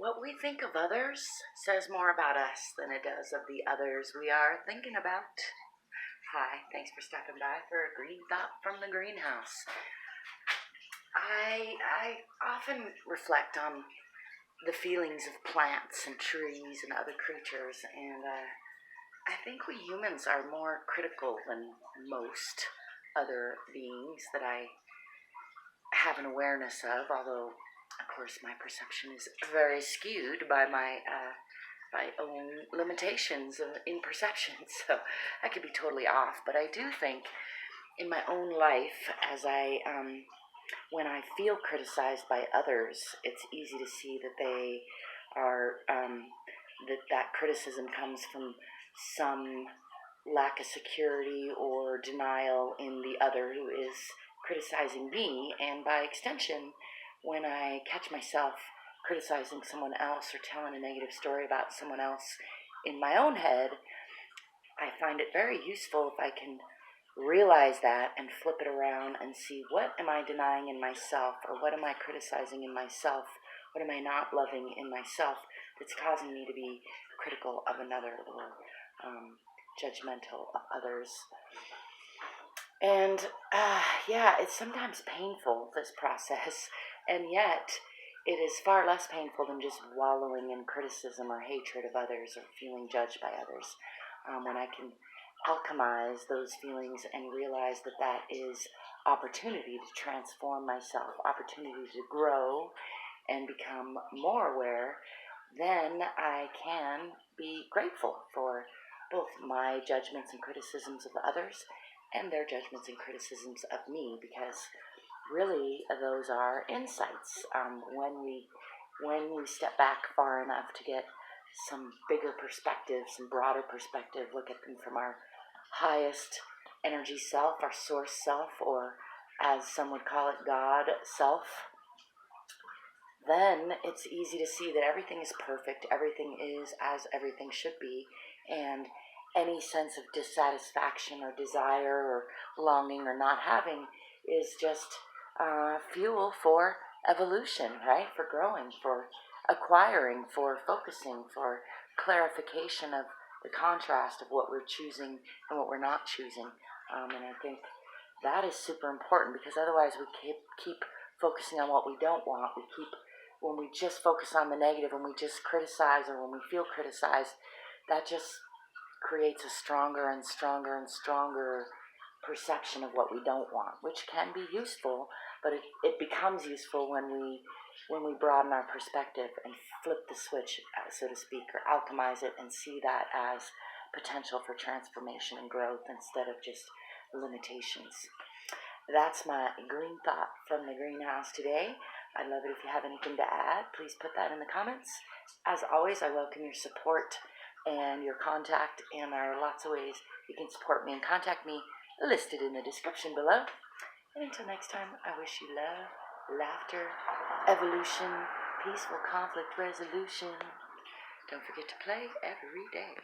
What we think of others says more about us than it does of the others we are thinking about. Hi, thanks for stopping by for a green thought from the greenhouse. I often reflect on the feelings of plants and trees and other creatures, and I think we humans are more critical than most other beings that I have an awareness of, although of course my perception is very skewed by my own limitations in perception, so I could be totally off. But I do think in my own life, when I feel criticized by others, it's easy to see that they are that criticism comes from some lack of security or denial in the other who is criticizing me, and by extension, when I catch myself criticizing someone else or telling a negative story about someone else in my own head, I find it very useful if I can realize that and flip it around and see, what am I denying in myself, or what am I criticizing in myself, what am I not loving in myself that's causing me to be critical of another or judgmental of others. And it's sometimes painful, this process, and yet it is far less painful than just wallowing in criticism or hatred of others or feeling judged by others. When I can alchemize those feelings and realize that that is opportunity to transform myself, opportunity to grow and become more aware, then I can be grateful for both my judgments and criticisms of others and their judgments and criticisms of me, because really those are insights. When we step back far enough to get some bigger perspective, some broader perspective, look at them from our highest energy self, our source self, or as some would call it, God self, then it's easy to see that everything is perfect, everything is as everything should be, and any sense of dissatisfaction or desire or longing or not having is just fuel for evolution, right? For growing, for acquiring, for focusing, for clarification of the contrast of what we're choosing and what we're not choosing. And I think that is super important, because otherwise we keep focusing on what we don't want. When we just focus on the negative, when we just criticize, or when we feel criticized, that just creates a stronger and stronger and stronger perception of what we don't want, which can be useful, but it becomes useful when we broaden our perspective and flip the switch, so to speak, or alchemize it and see that as potential for transformation and growth instead of just limitations. That's my green thought from the greenhouse today. I'd love it if you have anything to add. Please put that in the comments. As always, I welcome your support and your contact, and there are lots of ways you can support me and contact me listed in the description below. And until next time, I wish you love, laughter, evolution, peaceful conflict resolution. Don't forget to play every day.